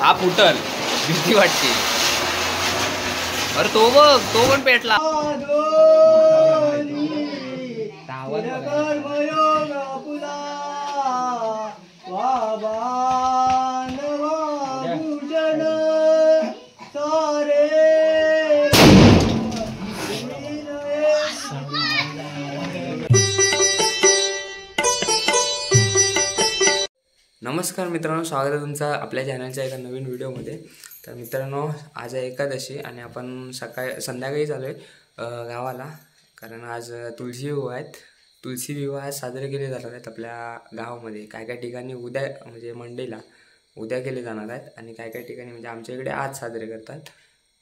हा फुटल भीती वाटते. अरे तो बघ तो पण पेटला. नमस्कार मित्रांनो, स्वागत आहे तुमचं आपल्या चॅनलच्या एका नवीन व्हिडिओमध्ये. तर मित्रांनो, आज आहे एकादशी आणि आपण संध्याकाळी चालू आहे गावाला, कारण आज तुळशी विवाह आहेत. तुळशी विवाह साजरे केले जाणार आहेत आपल्या गावामध्ये. काय काय ठिकाणी उद्या म्हणजे मंडेला उद्या केले जाणार आहेत आणि काय काय ठिकाणी म्हणजे आमच्या इकडे आज साजरे करतात.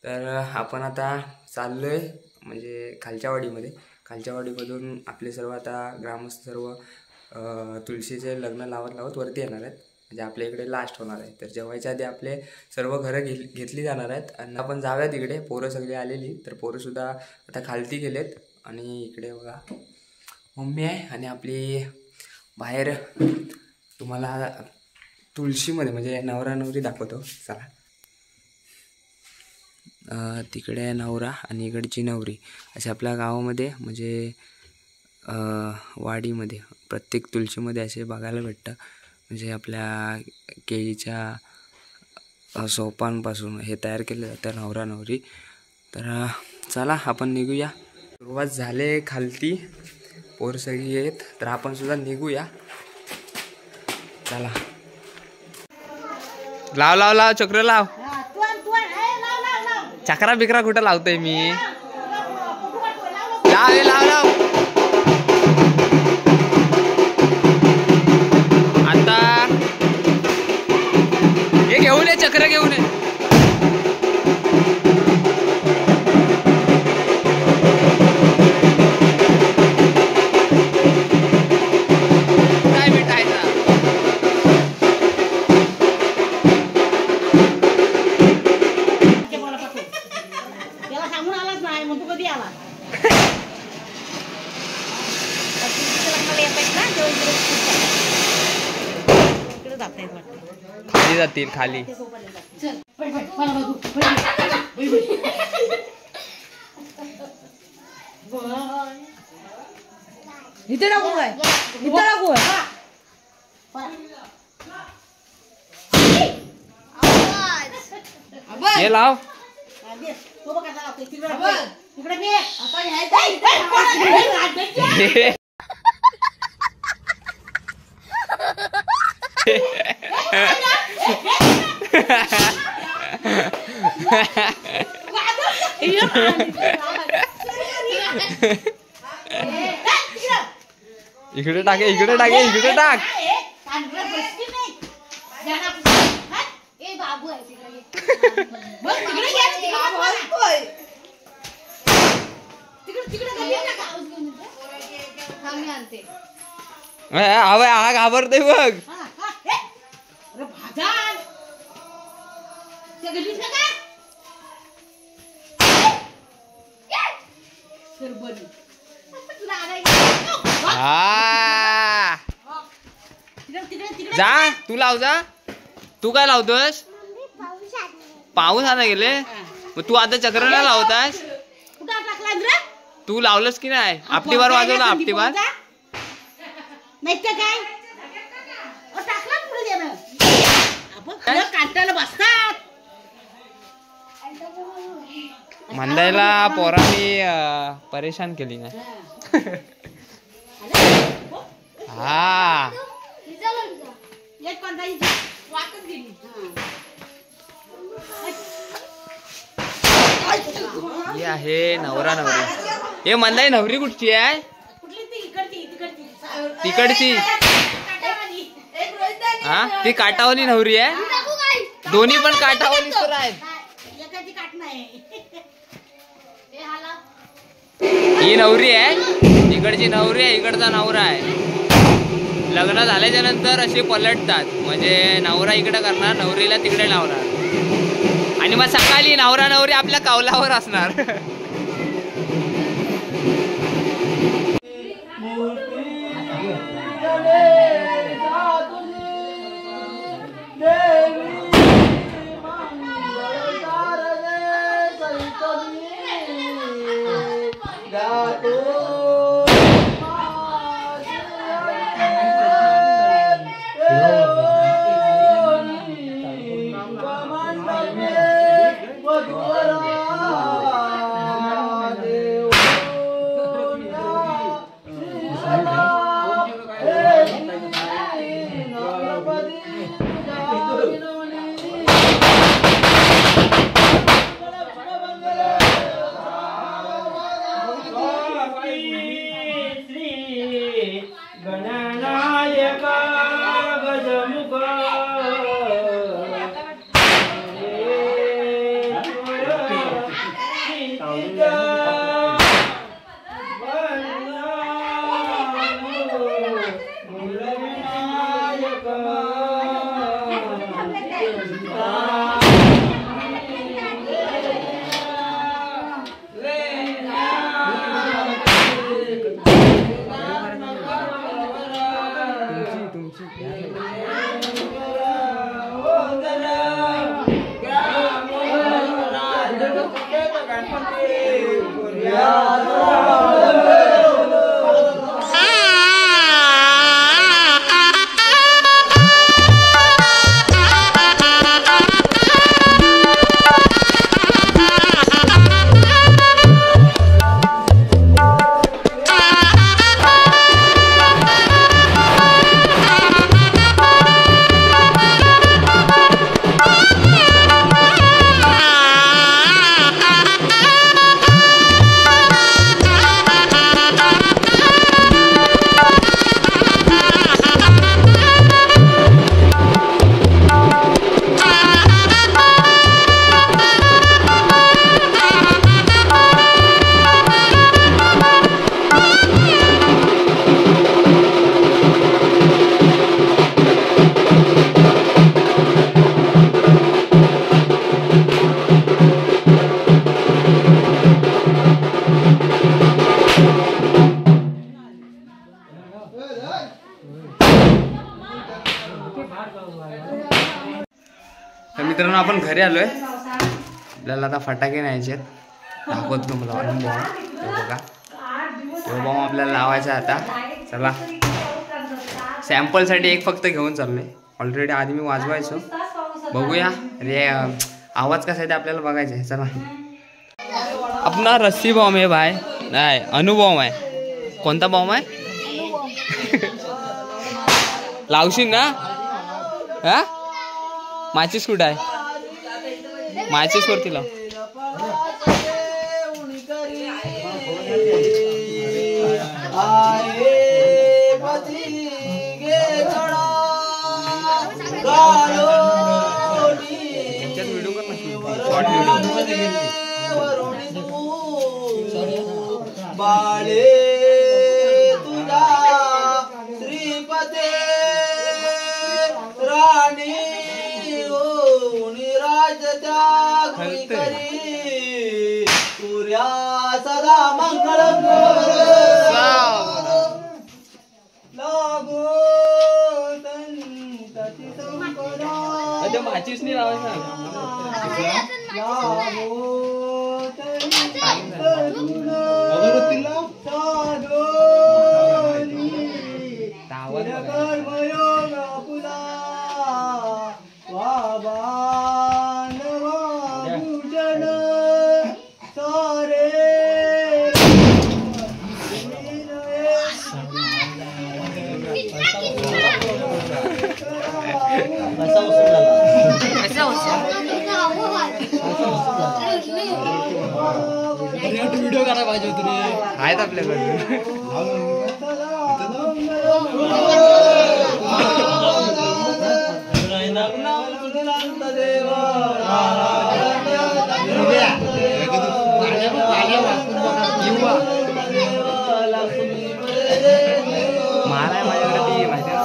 तर आपण आता चाललो आहे म्हणजे खालच्या वाडीमधून आपले सर्व आता ग्रामस्थ सर्व तुळशीचे लग्न लावत वरती येणार आहेत. म्हणजे आपल्या इकडे लास्ट होणार आहे. तर जेवायच्या आधी आपले सर्व घरं घेतली जाणार आहेत आणि आपण जाऊया तिकडे. पोरं सगळी आलेली, तर पोरंसुद्धा आता खालती गेलेत. आणि इकडे बघा मम्मी आहे आणि आपली बाहेर तुम्हाला तुळशीमध्ये म्हणजे नवरा नवरी दाखवतो. चला, तिकडे नवरा आणि इकडची नवरी असे आपल्या गावामध्ये म्हणजे वाडीमध्ये प्रत्येक तुळशीमध्ये असे बघायला भेटतं. म्हणजे आपल्या केळीच्या सोपांपासून हे तयार केलं जातं नवरा नवरी. तर चला आपण निघूया. सुरुवात झाले खालती, पोर सगळी आहेत, तर आपण सुद्धा निघूया. चला, लाव लाव लाव चक्र लाव. चक्रा बिकरा कुठं लावतोय मी? लाव लाव लाव. आता हे घेऊन ये, चक्र घेऊन ये. काय भेटायचा त्याला सांगून आलाच नाही, मग तू कधी आला? खाली जातील खाली. इथे टाकू काय? इथे टाकू हे लाव. इकडे टाके, इकडे टाके, इकडे टाक. हा घाबरते बघ. जा तू लाव जा. तू काय लावतोस? पाऊस आला गेले. मग तू आता चक्राला लावतास? तू लावलंस की नाही? आपटी बार वाजवला, आपटी बार नाही तर काय काटायला बसतात. मंदायला पोरांनी परेशान केली ना. हा ही आहे नवरा नवरी. हे मंदाई नवरी कुठची आहे? तिकडची. हा ती काटावाली नवरी आहे. दोन्ही पण काटावाली तर आहेत. ही नवरी आहे, तिकडची नवरी आहे, इकडचा नवरा आहे. लग्न झाल्याच्या नंतर असे पलटतात. म्हणजे नवरा इकडे करणार, नवरीला तिकडे लावणार आणि मग सकाळी नवरा नवरी आपल्या कौलावर असणार. तर मित्रांनो आपण घरी आलोय. आपल्याला आता फटाके न्यायचे आहेत. दाखवतो तुम्हाला अनुभव. बघा तो बॉम्ब आपल्याला लावायचा आता. चला सॅम्पलसाठी एक फक्त घेऊन चाललोय. ऑलरेडी आधी मी वाजवायचो. बघूया रे आवाज कसा आहे ते आपल्याला बघायचं आहे. चला अपना रस्सी बॉम्ब आहे भाई. नाही अनुभव आहे. कोणता बॉम्ब आहे? लावशील ना? हा माचीस कुठं आहे? माचीस वरती लाव. व्हिडिओ कर ना. Short video. बाळे तुझा श्रीपते राणी करी सूर्या सदा मंगल लागो तंतची संपदा. माचीस नाही लावायचं. व्हिडिओ करायला पाहिजे होते. आहेत आपल्याकडे. मारा आहे माझ्याकडे ती माहिती आहे.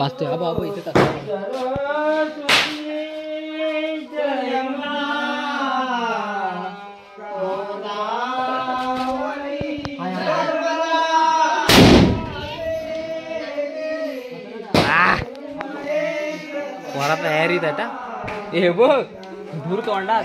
वाचतोय आबा आबा इथे टाक. पोरा तयारीत आता हे बघ दूर तोंडात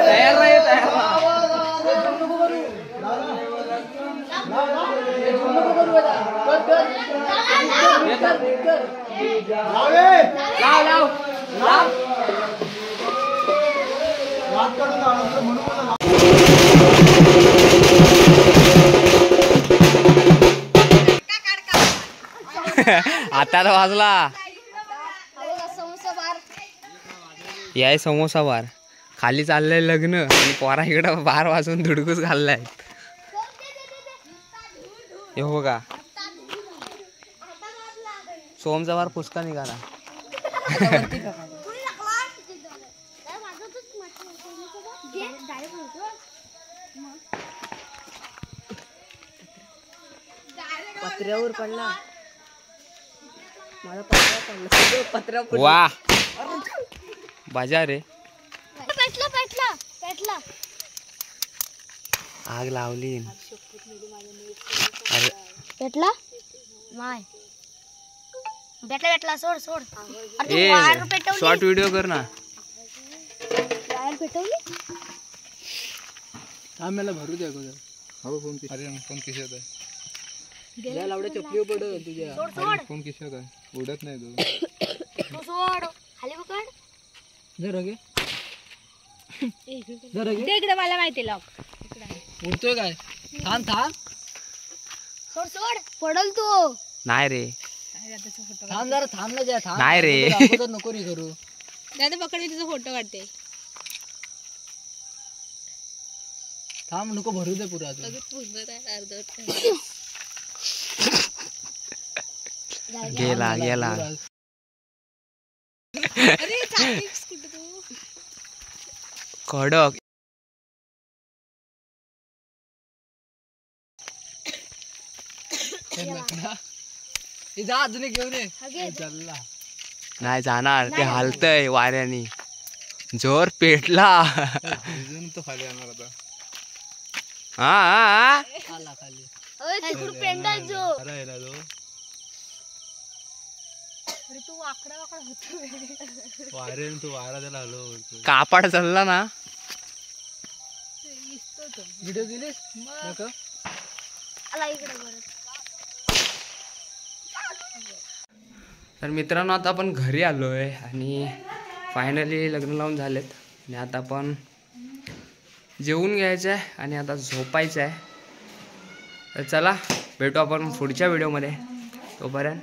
तयार नाही लाव लाव लाव. आता वाजला याय समोसा बार खाली चाललंय लग्न आणि पोरा इकडं 12 वाजून धुडकूस घाललाय. हे बघा सोमचा वार पुसका निघाला. पत्र्यावर पडला माझा पत्रा पडला. वा बाजार रे पेटला आग लावली. अरे पेटला माय भेटला सोड सोड. अरे ए तू वायर पेटवली शॉर्ट व्हिडिओ कर ना. वायर पेटवली आम्हाला भरू द्या अगोदर. फोन किशात आहे. गेला लावड्या चपली पड तुझ्या. सोड सोड फोन किशात आहे उडत नाही तो. तू सोड खाली पकड जरा घे जरा घे. ते इकडे मला माहिती लॉक उडतोय काय. थांब थांब सोड सोड पडल तू नाही रे थांब जरा थांब ना जा. थांब नाही रे. अगोदर नको रे करू. दादा पकड मी तुझा फोटो काढते. थांब नको भरू दे पुरा अजून. गेला गेला. कडक जा अजून एक घेऊन ये. चालला नाही जाणार ते हालतय वाऱ्याने. जोर पेटला. तो खाली येणार आता. हा आला खाली. पेंडल जो राहिला तो. तू वाकडा वाकडा होतो वाऱ्याने तो वारा त्याला हलव. कापड चालला ना. व्हिडिओ दिलीस नको. आला इकडे परत. तर मित्रांनो आता आपण घरी आलोय आणि फायनली लग्न लावून झालेत आणि आता आपण जेवून घ्यायचं आहे आणि आता झोपायचं आहे. तर चला भेटू आपण पुढच्या व्हिडिओमध्ये. तोपर्यंत